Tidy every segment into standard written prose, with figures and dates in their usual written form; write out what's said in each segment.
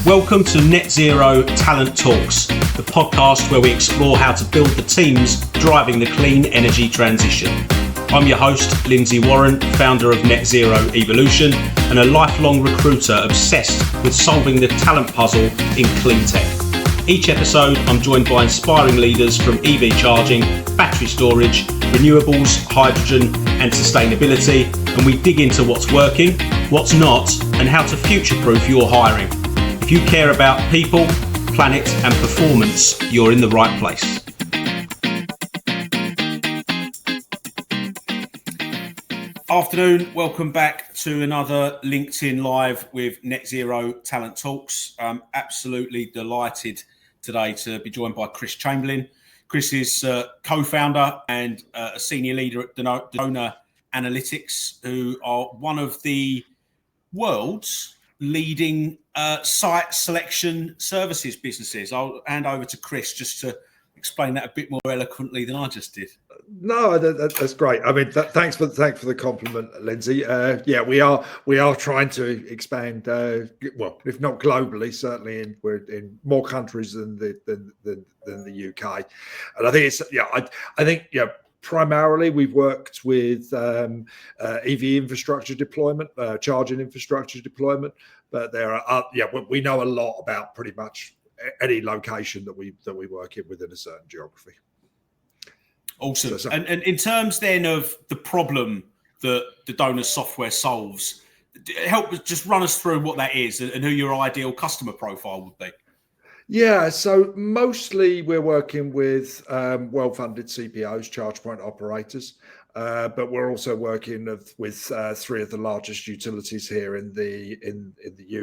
Welcome to Net Zero Talent Talks, the podcast where we explore how to build the teams driving the clean energy transition. I'm your host, Lindsay Warren, founder of Net Zero Evolution and a lifelong recruiter obsessed with solving the talent puzzle in clean tech. Each episode, I'm joined by inspiring leaders from EV charging, battery storage, renewables, hydrogen and sustainability, and we dig into what's working, what's not, and how to future-proof your hiring. If you care about people, planet and performance, you're in the right place. Afternoon, welcome back to another LinkedIn Live with Net Zero Talent Talks. I'm absolutely delighted today to be joined by Chris Chamberlain. Chris is co-founder and a senior leader at Donor Analytics, who are one of the world's leading site selection services businesses. I'll hand over to Chris just to explain that a bit more eloquently than I just did. No, that's great. I mean, thanks for the compliment, Lindsay. We are trying to expand. Well, if not globally, certainly we're in more countries than the UK. And I think primarily, we've worked with EV infrastructure deployment, charging infrastructure deployment, but there are we know a lot about pretty much any location that we work in within a certain geography. Awesome. And in terms then of the problem that the Donor software solves, just run us through what that is and who your ideal customer profile would be. Yeah, so mostly we're working with well-funded CPOs, charge point operators, but we're also working with three of the largest utilities here in the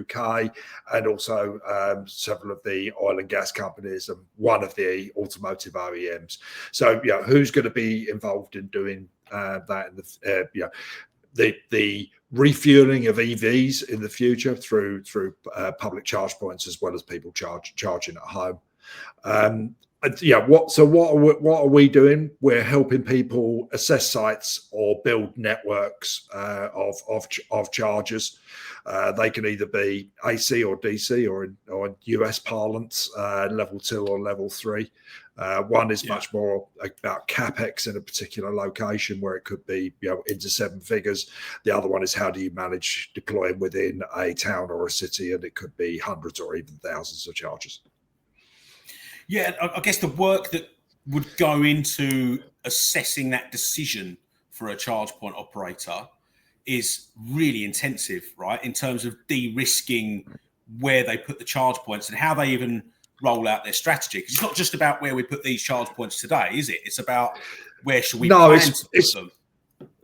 UK, and also several of the oil and gas companies and one of the automotive OEMs. So, who's going to be involved in doing that in the refueling of EVs in the future through public charge points, as well as people charging at home. What are we doing? We're helping people assess sites or build networks of chargers. They can either be AC or DC, or in US parlance, level 2 or level 3. One is much more about capex in a particular location where it could be into 7 figures. The other one is how do you manage deploying within a town or a city, and it could be hundreds or even thousands of chargers. Yeah, I guess the work that would go into assessing that decision for a charge point operator is really intensive, right? In terms of de-risking where they put the charge points and how they even roll out their strategy. Because it's not just about where we put these charge points today, is it? It's about where should we plan to put them.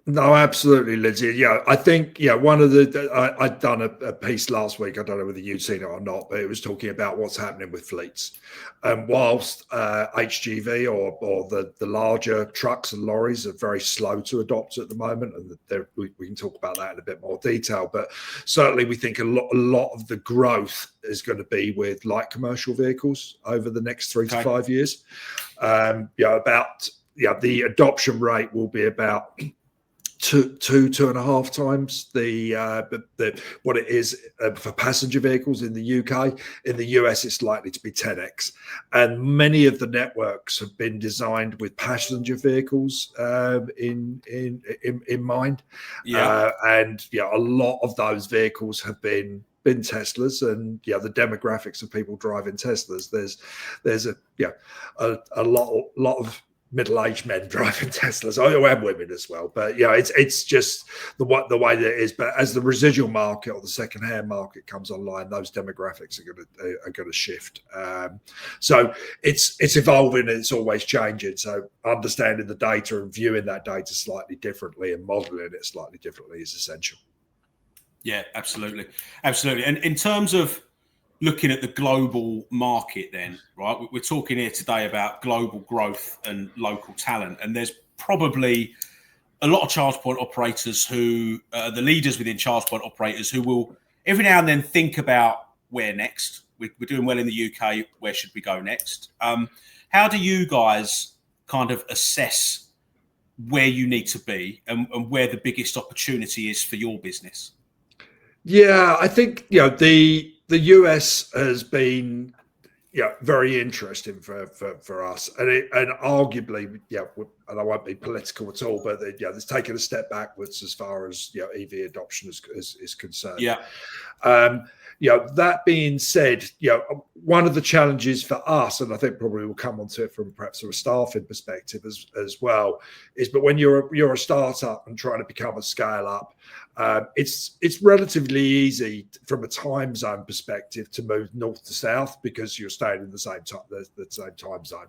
No, absolutely, Lindsay. Yeah, I think, one of I'd done a piece last week, I don't know whether you've seen it or not, but it was talking about what's happening with fleets. Whilst HGV or the larger trucks and lorries are very slow to adopt at the moment, and we can talk about that in a bit more detail, but certainly we think a lot of the growth is going to be with light commercial vehicles over the next 3 to 5 years. The adoption rate will be about 2.5 times the what it is for passenger vehicles in the UK. In the US, it's likely to be 10x, and many of the networks have been designed with passenger vehicles in mind. A lot of those vehicles have been Teslas, and the demographics of people driving Teslas. There's a lot of middle-aged men driving Teslas, and women as well. But it's just the way that it is. But as the residual market or the second-hand market comes online, those demographics are going to shift. So it's evolving, and it's always changing. So understanding the data and viewing that data slightly differently and modelling it slightly differently is essential. Yeah, absolutely. And in terms of looking at the global market then, right, we're talking here today about global growth and local talent, and there's probably a lot of charge point operators who the leaders within charge point operators who will every now and then think about where next. We're doing well in the UK, where should we go next? How do you guys kind of assess where you need to be and where the biggest opportunity is for your business? Yeah, I think the the US has been very interesting for us, and arguably, and I won't be political at all, but it's taken a step backwards as far as EV adoption is concerned. That being said, one of the challenges for us, and I think probably we'll come onto it from perhaps a staffing perspective as well, is but when you're a startup and trying to become a scale up, it's relatively easy from a time zone perspective to move north to south because you're staying in the same time zone.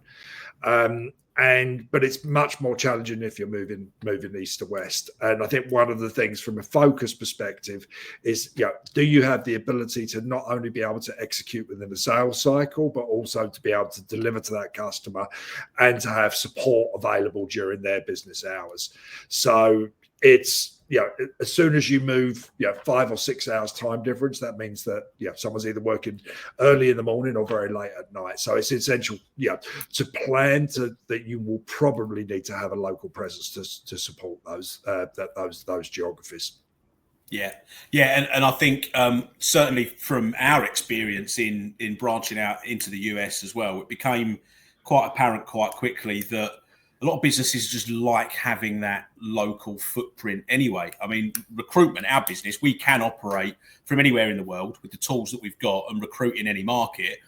But it's much more challenging if you're moving east to west. And I think one of the things from a focus perspective is, do you have the ability to not only be able to execute within the sales cycle, but also to be able to deliver to that customer and to have support available during their business hours. So it's, as soon as you move 5 or 6 hours time difference, that means that someone's either working early in the morning or very late at night. So it's essential to plan that you will probably need to have a local presence to support those geographies. And I think certainly from our experience in branching out into the US as well, it became quite apparent quite quickly that a lot of businesses just like having that local footprint anyway. I mean, recruitment, our business, we can operate from anywhere in the world with the tools that we've got and recruit in any market.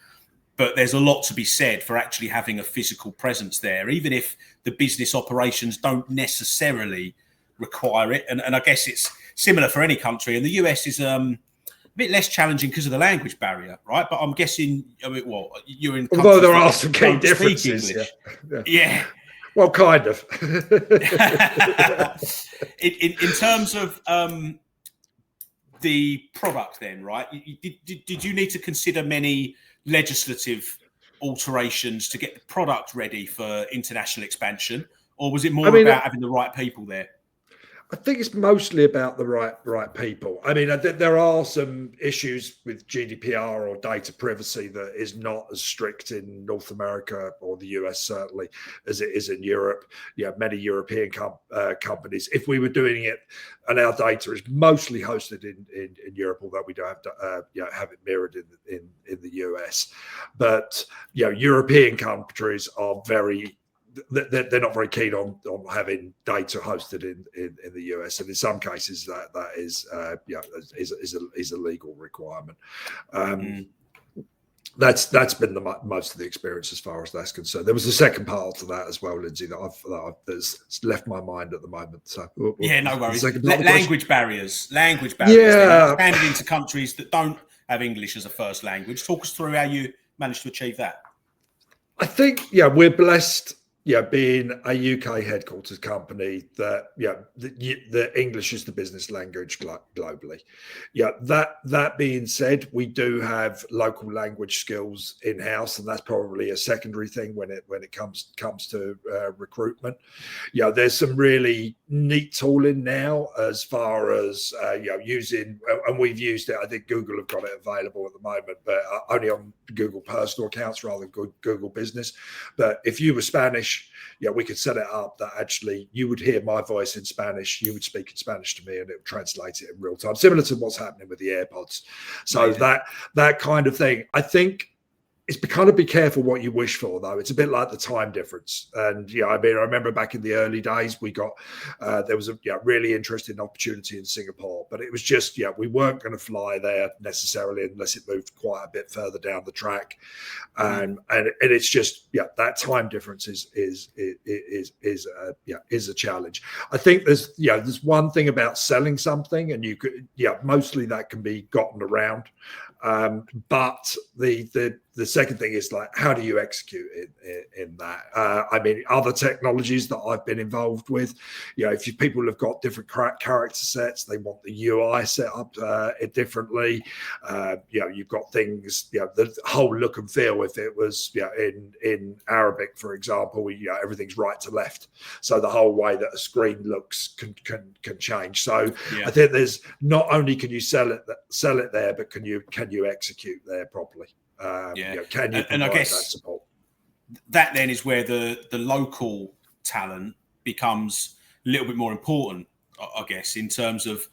But there's a lot to be said for actually having a physical presence there, even if the business operations don't necessarily require it. And I guess it's similar for any country. And the US is a bit less challenging because of the language barrier, right? But I'm guessing, you're in. Although there are some key differences. Yeah. Well, kind of. in terms of the product then, right? Did you need to consider many legislative alterations to get the product ready for international expansion? Or was it more about having the right people there? I think it's mostly about the right people. I mean, there are some issues with GDPR or data privacy that is not as strict in North America or the US certainly as it is in Europe. Many European companies, if we were doing it, and our data is mostly hosted in Europe, although we don't have to have it mirrored in the US. But European countries are they're not very keen on having data hosted in the US, and in some cases that is a legal requirement. That's been most of the experience as far as that's concerned. There was a second part to that as well, Lindsay, that's left my mind at the moment. So no worries. Language barriers. Yeah, expanded into countries that don't have English as a first language. Talk us through how you managed to achieve that. I think we're blessed. Being a UK headquarters company, the English is the business language globally. That being said, we do have local language skills in house, and that's probably a secondary thing when it comes to recruitment. There's some really neat tooling now as far as using, and we've used it. I think Google have got it available at the moment, but only on Google personal accounts rather than Google business. But if you were Spanish, we could set it up that actually you would hear my voice in Spanish, you would speak in Spanish to me, and it would translate it in real time, similar to what's happening with the AirPods. So amazing. that kind of thing. I think it's kind of be careful what you wish for, though. It's a bit like the time difference. And I remember back in the early days, we got there was a really interesting opportunity in Singapore, but it was just we weren't going to fly there necessarily unless it moved quite a bit further down the track. And it's just that time difference is a challenge. I think there's one thing about selling something, and you could mostly that can be gotten around. But the second thing is how do you execute in that? Other technologies that I've been involved with, if people have got different character sets, they want the UI set up differently. You've got things, the whole look and feel. If it was in Arabic, for example, everything's right to left, so the whole way that a screen looks can change. So I think there's not only can you sell it there, but can you execute there properly? Can you provide and I guess that support? That then is where the local talent becomes a little bit more important, I guess, in terms of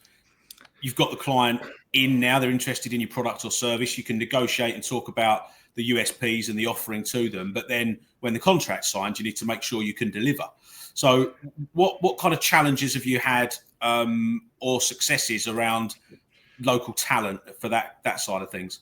you've got the client in now, they're interested in your product or service, you can negotiate and talk about the USPs and the offering to them. But then when the contract's signed, you need to make sure you can deliver. So what kind of challenges have you had or successes around local talent for that side of things?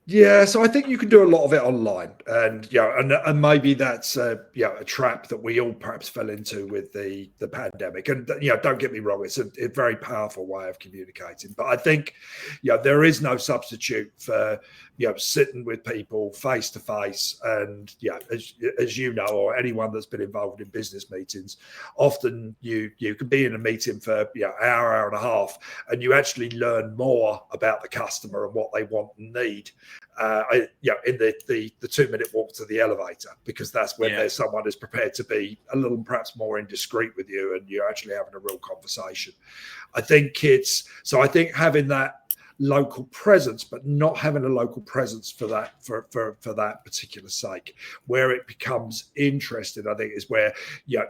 Yeah, so I think you can do a lot of it online, and and maybe that's a trap that we all perhaps fell into with the pandemic. And don't get me wrong, it's a very powerful way of communicating. But I think there is no substitute for sitting with people face to face, and as you know, or anyone that's been involved in business meetings, often you can be in a meeting for hour and a half, and you actually learn more about the customer and what they want and need. In the 2-minute walk to the elevator, because that's when there's someone who's prepared to be a little perhaps more indiscreet with you, and you're actually having a real conversation. I think having that local presence, but not having a local presence for that particular sake, where it becomes interesting, I think, is where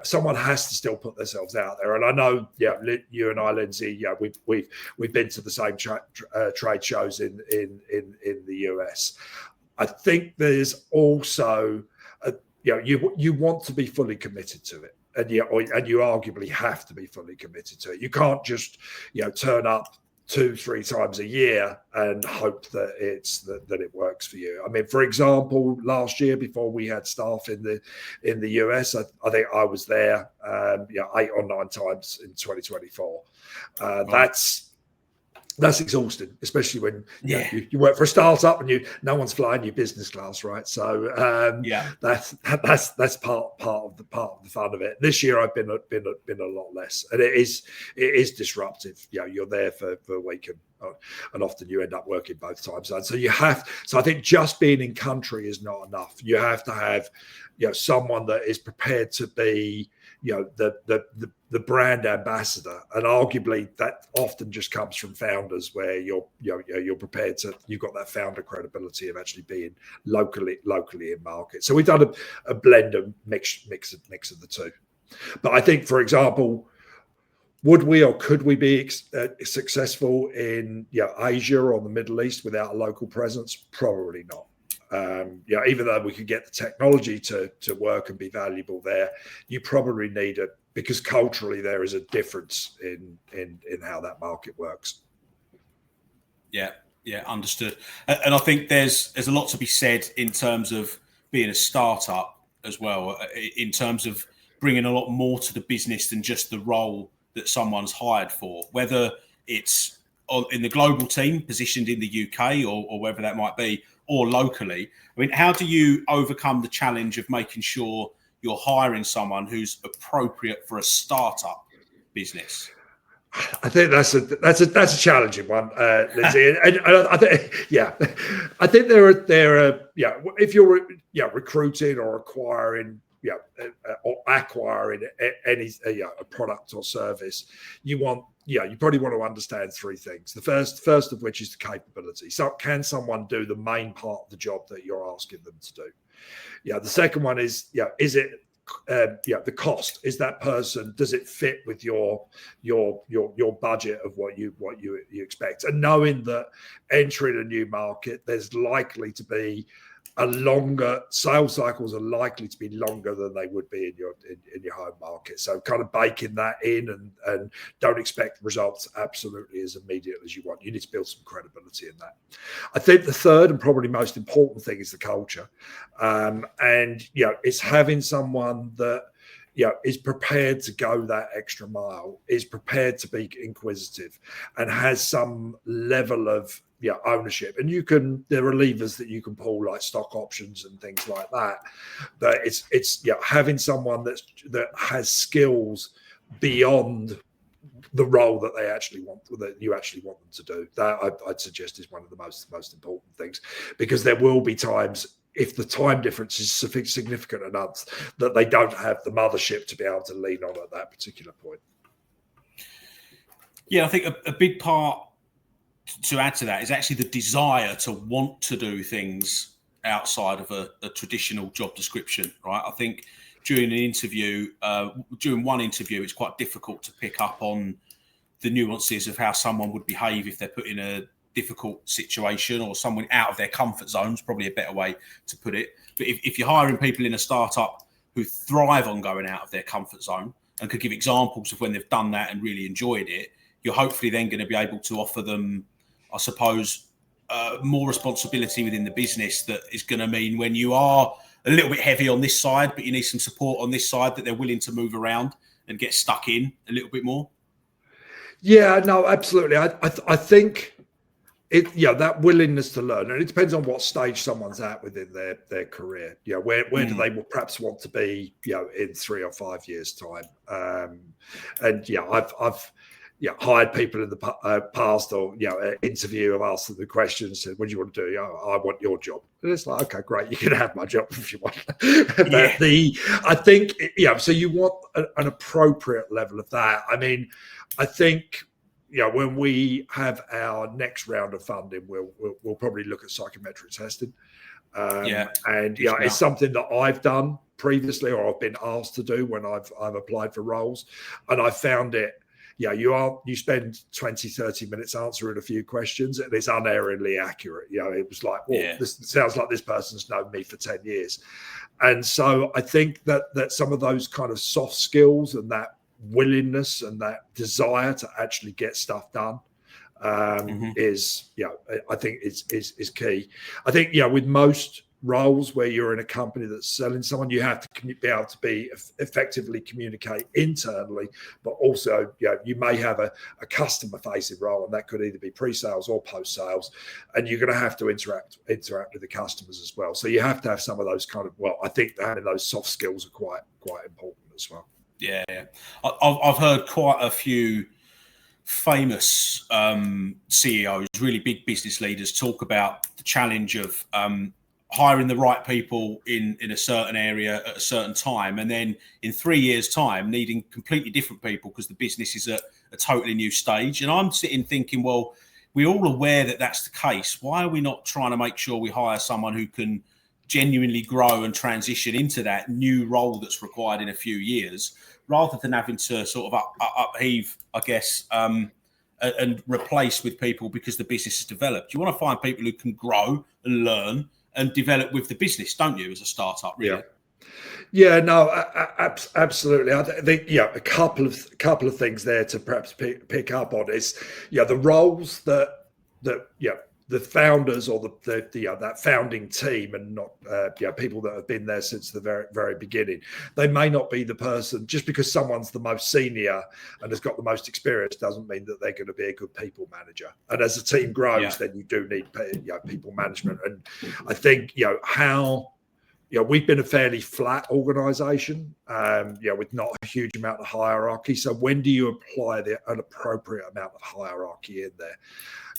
someone has to still put themselves out there. And I know you and I, Lindsay, we've been to the same trade shows in the US. I think there's also you want to be fully committed to it, and you arguably have to be fully committed to it. You can't just turn up 2-3 times a year and hope that it works for you. I mean, for example, last year, before we had staff in the US, I think I was there 8 or 9 times in 2024. That's exhausting, especially when you work for a startup and no one's flying you business class, right? So that's part of the fun of it. This year I've been a lot less, and it is disruptive. You're there for a week, and often you end up working both time zones. So I think just being in country is not enough. You have to have someone that is prepared to be the brand ambassador, and arguably that often just comes from founders, where you're prepared to, you've got that founder credibility of actually being locally in market. So we've done a blend of mix of the two. But I think, for example, would we or could we be successful in Asia or the Middle East without a local presence? Probably not. Even though we could get the technology to work and be valuable there, you probably need it, because culturally there is a difference in how that market works. Yeah, understood. And I think there's a lot to be said in terms of being a startup as well, in terms of bringing a lot more to the business than just the role that someone's hired for, whether it's in the global team positioned in the UK or wherever that might be, or locally. I mean, how do you overcome the challenge of making sure you're hiring someone who's appropriate for a startup business? I think that's a challenging one, Lindsay. and I think there are if you're recruiting or acquiring any a product or service, you probably want to understand 3 things. The first of which is the capability. So can someone do the main part of the job that you're asking them to do? The second one is is it the cost? Is that person, does it fit with your budget of what you expect? And knowing that entering a new market, there's likely to be sales cycles are likely to be longer than they would be in your home market. So kind of baking that in, and don't expect results absolutely as immediate as you want. You need to build some credibility in that. I think the third and probably most important thing is the culture. And it's having someone that is prepared to go that extra mile, is prepared to be inquisitive, and has some level of ownership. And there are levers that you can pull, like stock options and things like that. But it's having someone that has skills beyond the role that you actually want them to do. That I'd suggest is one of the most important things, because there will be times, if the time difference is significant enough, that they don't have the mothership to be able to lean on at that particular point. Yeah, I think a big part to add to that is actually the desire to want to do things outside of a traditional job description, right? I think during one interview, it's quite difficult to pick up on the nuances of how someone would behave if they're put in a difficult situation or someone out of their comfort zones, probably a better way to put it. But if you're hiring people in a startup who thrive on going out of their comfort zone and could give examples of when they've done that and really enjoyed it, you're hopefully then going to be able to offer them, I suppose, more responsibility within the business. That is going to mean when you are a little bit heavy on this side, but you need some support on this side, that they're willing to move around and get stuck in a little bit more. Yeah, no, absolutely. I think that willingness to learn, and it depends on what stage someone's at within their career. Where do they perhaps want to be, in 3 or 5 years' time? I've hired people in the past, or interview, I've asked them the questions, said, "What do you want to do?" I want your job. And it's like, okay, great, you can have my job if you want. But I think, so you want an appropriate level of that. I mean, I think, when we have our next round of funding, we'll probably look at psychometric testing. It's something that I've done previously, or I've been asked to do when I've applied for roles, and I found it. You spend 20, 30 minutes answering a few questions, and it's unerringly accurate. It was like, this sounds like this person's known me for 10 years. And so I think that some of those kind of soft skills and that willingness and that desire to actually get stuff done is I think is key. I think with most roles where you're in a company that's selling someone, you have to be able to effectively communicate internally, but also you may have a customer facing role, and that could either be pre-sales or post-sales, and you're going to have to interact with the customers as well. So you have to have some of those kind of, I think having those soft skills are quite important as well. Yeah, I've heard quite a few famous CEOs, really big business leaders, talk about the challenge of hiring the right people in a certain area at a certain time, and then in 3 years' time needing completely different people because the business is at a totally new stage. And I'm sitting thinking, well, we're all aware that that's the case. Why are we not trying to make sure we hire someone who can genuinely grow and transition into that new role that's required in a few years, rather than having to sort of upheave, I guess, and replace with people because the business has developed? You want to find people who can grow and learn and develop with the business, don't you, as a startup, really? Absolutely. I think a couple of things there to perhaps pick up on is the roles that the founders or that founding team, and not people that have been there since the very, very beginning. They may not be the person, just because someone's the most senior and has got the most experience doesn't mean that they're going to be a good people manager. And as the team grows, then you do need people management. And I think we've been a fairly flat organization, with not a huge amount of hierarchy. So when do you apply an appropriate amount of hierarchy in there?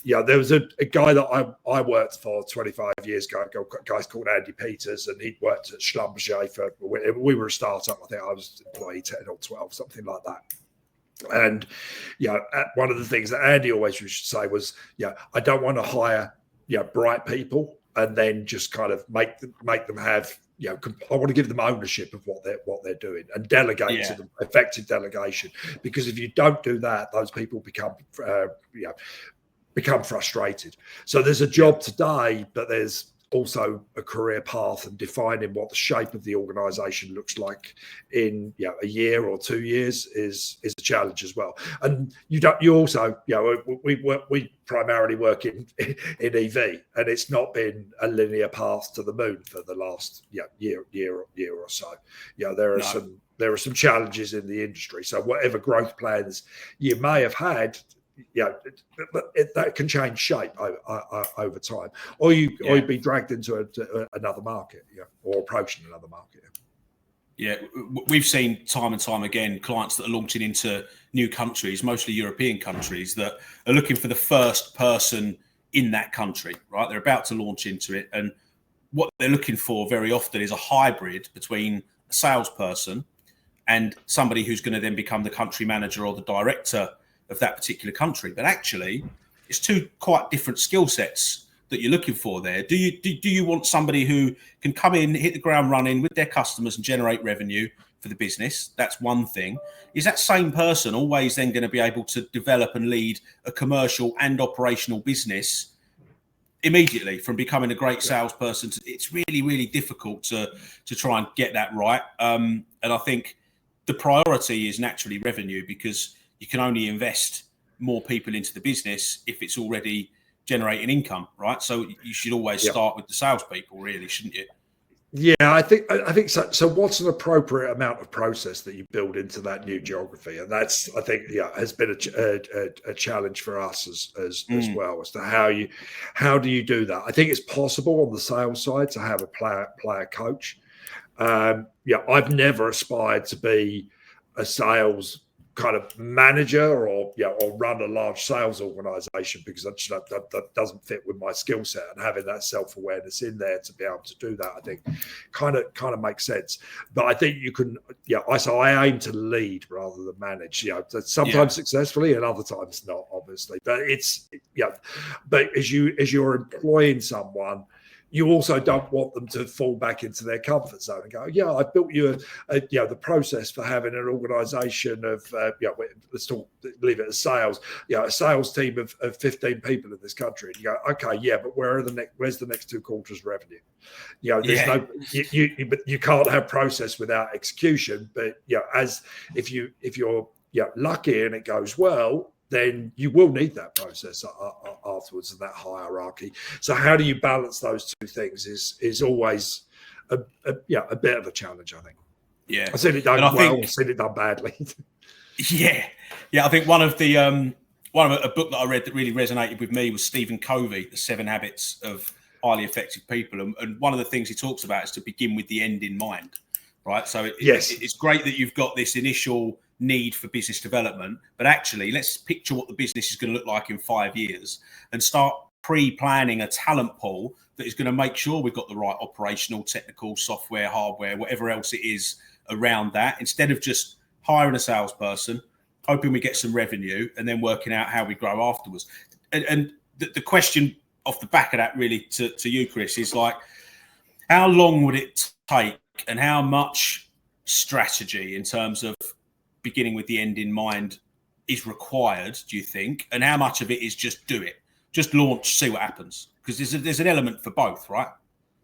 There was a guy that I worked for 25 years ago, a guy called Andy Peters, and he'd worked at Schlumberger we were a startup. I think I was employee 10 or 12, something like that. And, one of the things that Andy always used to say was, I don't want to hire, bright people and then just kind of make them have, I want to give them ownership of what they're doing and delegate to them, effective delegation. Because if you don't do that, those people become frustrated. So there's a job today, but there's also a career path, and defining what the shape of the organization looks like in a year or 2 years is a challenge as well. And we primarily work in EV, and it's not been a linear path to the moon for the last year or so. There are some challenges in the industry. So whatever growth plans you may have had, that can change shape over time, or you'd be dragged into another market, or approaching another market. We've seen time and time again clients that are launching into new countries, mostly European countries, that are looking for the first person in that country, right? They're about to launch into it, and what they're looking for very often is a hybrid between a salesperson and somebody who's going to then become the country manager or the director of that particular country. But actually, it's two quite different skill sets that you're looking for there. Do you want somebody who can come in, hit the ground running with their customers and generate revenue for the business. That's one thing. Is that same person always then going to be able to develop and lead a commercial and operational business immediately from becoming a great salesperson? It's really, really difficult to try and get that right. And I think the priority is naturally revenue, because you can only invest more people into the business if it's already generating income, right? So you should always start with the salespeople, really, shouldn't you? Yeah, I think so. So, what's an appropriate amount of process that you build into that new geography? And that's, I think, has been a challenge for us as well, as to how do you do that? I think it's possible on the sales side to have a player coach. I've never aspired to be a sales kind of manager or run a large sales organization, because that doesn't fit with my skill set, and having that self-awareness in there to be able to do that, I think kind of makes sense. But I think you can, I aim to lead rather than manage, sometimes successfully and other times not, obviously. But but as you're employing someone, you also don't want them to fall back into their comfort zone and go, I built you the process for having an organization of, let's leave it as sales, a sales team of 15 people in this country. And you go, okay, but where's the next 2 quarters revenue? But you can't have process without execution. But if you're lucky and it goes well, then you will need that process afterwards and that hierarchy. So how do you balance those two things is always a bit of a challenge, I think. Yeah, I've seen it done well, I've seen it done badly. I think one of a book that I read that really resonated with me was Stephen Covey, The 7 Habits of Highly Effective People, and one of the things he talks about is to begin with the end in mind, right? So it's great that you've got this initial need for business development, but actually let's picture what the business is going to look like in 5 years and start pre-planning a talent pool that is going to make sure we've got the right operational, technical, software, hardware, whatever else it is around that, instead of just hiring a salesperson, hoping we get some revenue and then working out how we grow afterwards. And the question off the back of that really to you, Chris, is like, how long would it take and how much strategy in terms of beginning with the end in mind is required, do you think? And how much of it is just do it, just launch, see what happens? Because there's an element for both, right?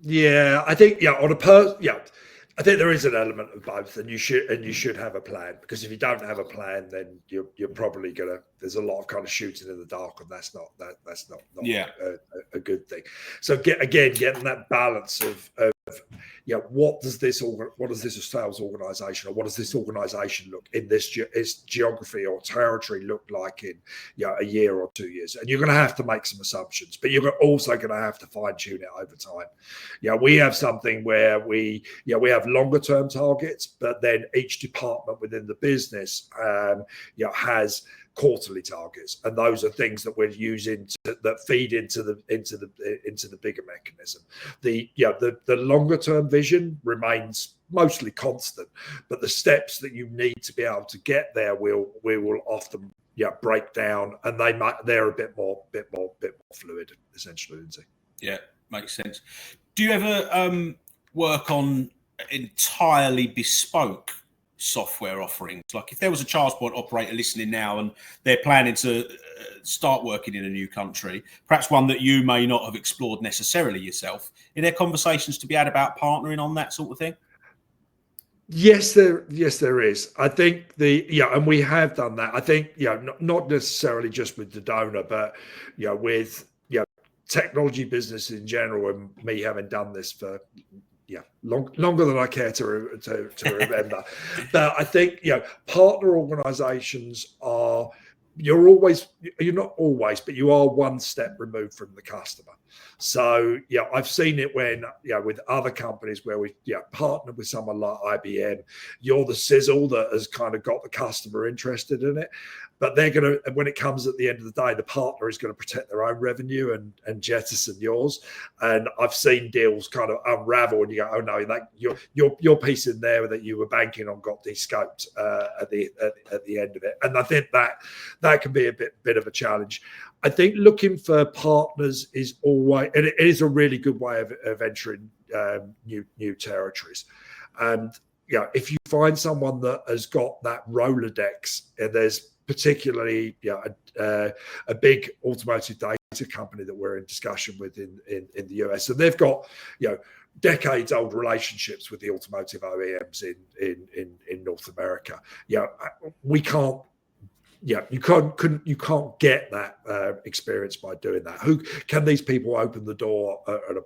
Yeah, I think I think there is an element of both, and you should have a plan, because if you don't have a plan, then you're probably gonna. There's a lot of kind of shooting in the dark, and that's not a good thing. So getting that balance of what does this sales organization, or what does this organization look in this geography or territory look like in a year or 2 years? And you're going to have to make some assumptions, but you're also going to have to fine tune it over time. We have something where we have longer term targets, but then each department within the business has quarterly targets, and those are things that we're using that feed into the bigger mechanism. The longer term vision remains mostly constant, but the steps that you need to be able to get there will often break down, and they're a bit more fluid, essentially, Lindsay. Yeah, makes sense. Do you ever work on entirely bespoke software offerings? Like if there was a charge point operator listening now and they're planning to start working in a new country, perhaps one that you may not have explored necessarily yourself, are there conversations to be had about partnering on that sort of thing? Yes, there is. I think and we have done that. I think not necessarily just with the donor, but with technology business in general, and me having done this for longer than I care to remember. But I think partner organizations are, you're not always, but you are one step removed from the customer. So I've seen it when with other companies where we partnered with someone like IBM. You're the sizzle that has kind of got the customer interested in it, but they're going to, when it comes at the end of the day, the partner is going to protect their own revenue and jettison yours. And I've seen deals kind of unravel, and you go, oh no, that your piece in there that you were banking on got de-scoped at the end of it. And I think that can be a bit of a challenge. I think looking for partners is always, and it is a really good way of entering new territories. And if you find someone that has got that Rolodex, and there's particularly a big automotive data company that we're in discussion with in the US, and they've got decades old relationships with the automotive OEMs in North America. We can't. You can't get that experience by doing that. Who can these people open the door at an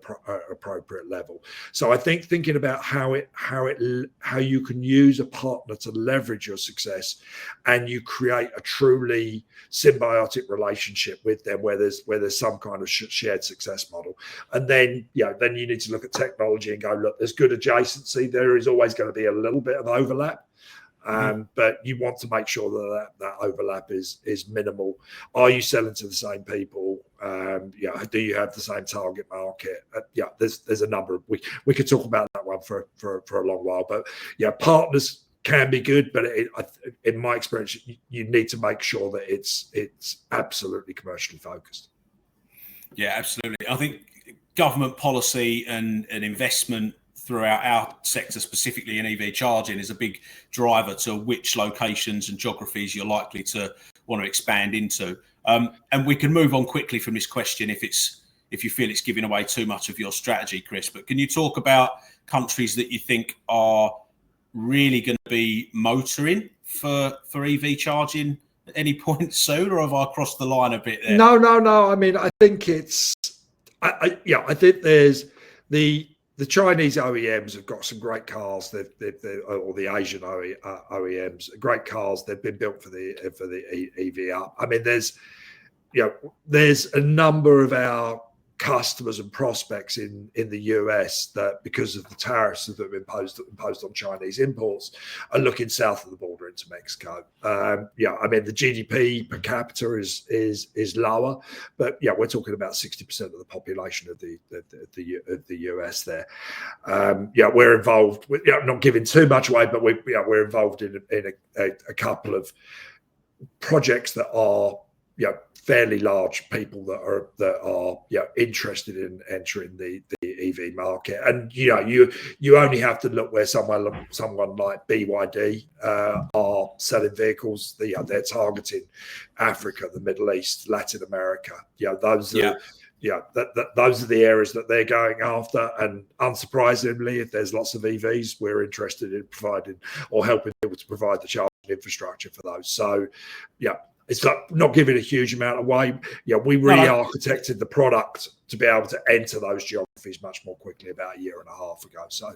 appropriate level? So I think thinking about how you can use a partner to leverage your success, and you create a truly symbiotic relationship with them where there's some kind of shared success model, and then then you need to look at technology and go, look, there's good adjacency. There is always going to be a little bit of overlap. But you want to make sure that overlap is minimal. Are you selling to the same people? Do you have the same target market? There's a number of, we could talk about that one for a long while, but partners can be good, but in my experience, you need to make sure that it's absolutely commercially focused. Yeah, absolutely. I think government policy and investment throughout our sector, specifically in EV charging, is a big driver to which locations and geographies you're likely to want to expand into. And we can move on quickly from this question if you feel it's giving away too much of your strategy, Chris. But can you talk about countries that you think are really going to be motoring for EV charging at any point soon, or have I crossed the line a bit there? No. I mean, I think it's, I think there's the Chinese OEMs have got some great cars. Or the Asian OEMs, great cars. They've been built for the EV up. I mean, there's a number of our customers and prospects in the US that, because of the tariffs that have been imposed on Chinese imports, are looking south of the border into Mexico. I mean, the GDP per capita is lower, but we're talking about 60% of the population of the US there. We're involved with, not giving too much away, but we're involved in a couple of projects that are fairly large people that are interested in entering the EV market. And you only have to look where someone like BYD are selling vehicles. They're targeting Africa, the Middle East, Latin America. Those are those are the areas that they're going after. And unsurprisingly, if there's lots of EVs, we're interested in providing or helping people to provide the charging infrastructure for those. So it's not giving a huge amount away. We really architected the product to be able to enter those geographies much more quickly about a year and a half ago. So,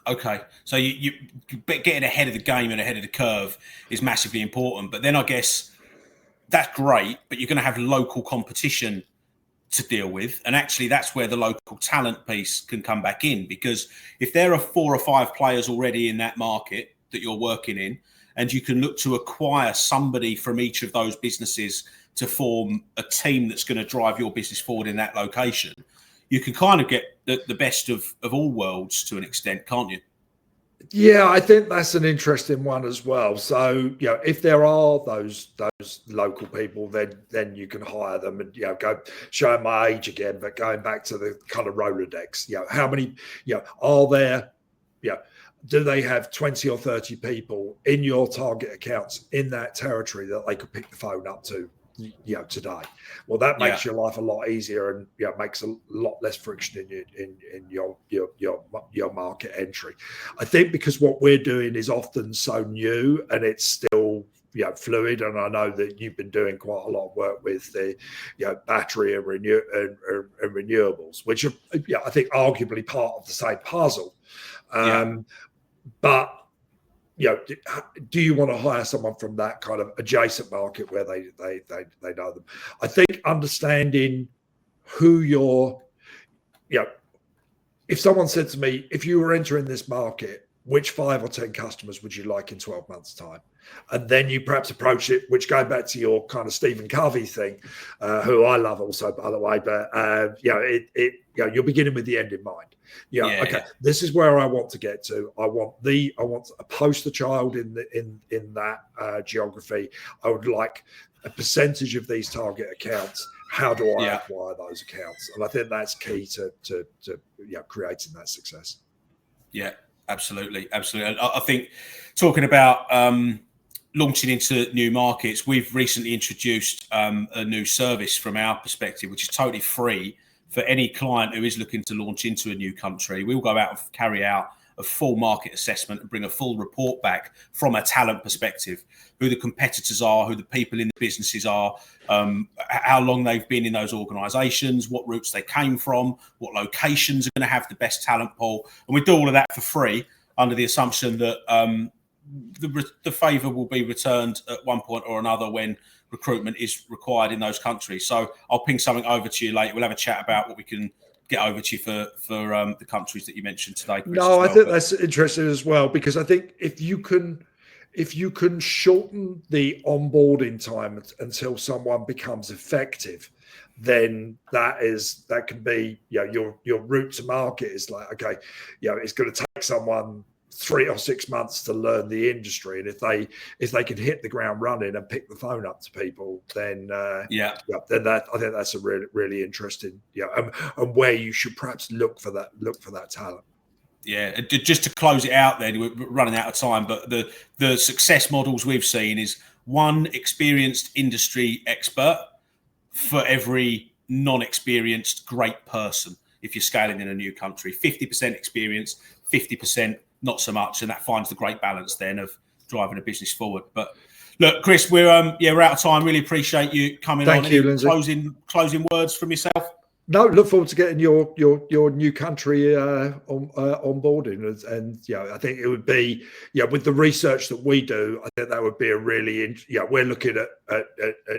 okay, so you getting ahead of the game and ahead of the curve is massively important. But then I guess that's great, but you're going to have local competition to deal with, and actually that's where the local talent piece can come back in, because if there are 4 or 5 players already in that market that you're working in, and you can look to acquire somebody from each of those businesses to form a team that's going to drive your business forward in that location, you can kind of get the best of all worlds to an extent, can't you? Yeah, I think that's an interesting one as well. So, if there are those local people, then you can hire them and go showing my age again, but going back to the kind of Rolodex. How many are there? Do they have 20 or 30 people in your target accounts in that territory that they could pick the phone up to, today? Well, that makes your life a lot easier, and makes a lot less friction in your market entry. I think because what we're doing is often so new and it's still fluid, and I know that you've been doing quite a lot of work with the battery and renewables, which are I think arguably part of the same puzzle. But do you want to hire someone from that kind of adjacent market where they know them? I think understanding who you're, if someone said to me, if you were entering this market, which 5 or 10 customers would you like in 12 months' time? And then you perhaps approach it, which going back to your kind of Stephen Covey thing, who I love also, by the way, but you're beginning with the end in mind. This is where I want to get to. I want a poster child in that geography. I would like a percentage of these target accounts. How do I acquire those accounts? And I think that's key to creating that success. Yeah. Absolutely. I think talking about launching into new markets, we've recently introduced a new service from our perspective, which is totally free for any client who is looking to launch into a new country. We'll go out and carry out a full market assessment and bring a full report back from a talent perspective, who the competitors are, who the people in the businesses are, how long they've been in those organisations, what routes they came from, what locations are going to have the best talent pool. And we do all of that for free under the assumption that the favour will be returned at one point or another when recruitment is required in those countries. So I'll ping something over to you later. We'll have a chat about what we can get over to you for the countries that you mentioned today, Chris. No, I think that's interesting as well, because I think if you can shorten the onboarding time until someone becomes effective, then that can be, your route to market is like, okay, it's going to take someone 3 or 6 months to learn the industry, and if they can hit the ground running and pick the phone up to people, then then that, I think that's a really, really interesting, and where you should perhaps look for that talent. Yeah, just to close it out then, we're running out of time, but the success models we've seen is one experienced industry expert for every non-experienced great person if you're scaling in a new country. 50% experience, 50% not so much, and that finds the great balance then of driving a business forward. But look, Chris, we're out of time. Really appreciate you coming on. Thank you, Lindsay. Closing words from yourself. No, look forward to getting your new country on boarding, and I think it would be with the research that we do, I think that would be a really we're looking at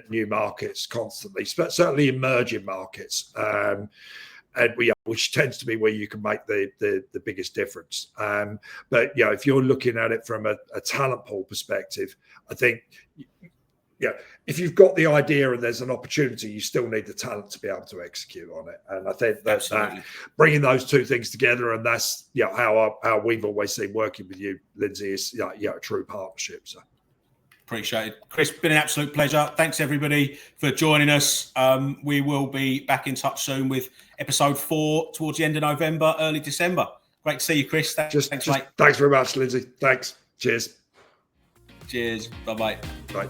new markets constantly, but certainly emerging markets, and which tends to be where you can make the biggest difference. But if you're looking at it from a talent pool perspective, I think if you've got the idea and there's an opportunity, you still need the talent to be able to execute on it. And I think that's bringing those two things together, and that's how we've always seen working with you, Lindsay, is a true partnership. So appreciate it, Chris. Been an absolute pleasure. Thanks everybody for joining us. We will be back in touch soon with episode 4 towards the end of November, early December. Great to see you, Chris. Thanks, mate. Thanks very much, Lindsay. Thanks. Cheers. Bye-bye. Bye.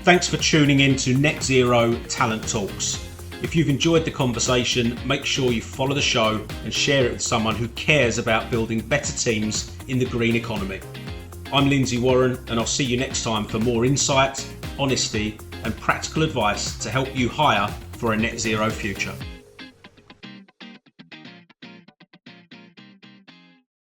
Thanks for tuning in to Net Zero Talent Talks. If you've enjoyed the conversation, make sure you follow the show and share it with someone who cares about building better teams in the green economy. I'm Lindsay Warren, and I'll see you next time for more insight, honesty, and practical advice to help you hire for a net zero future.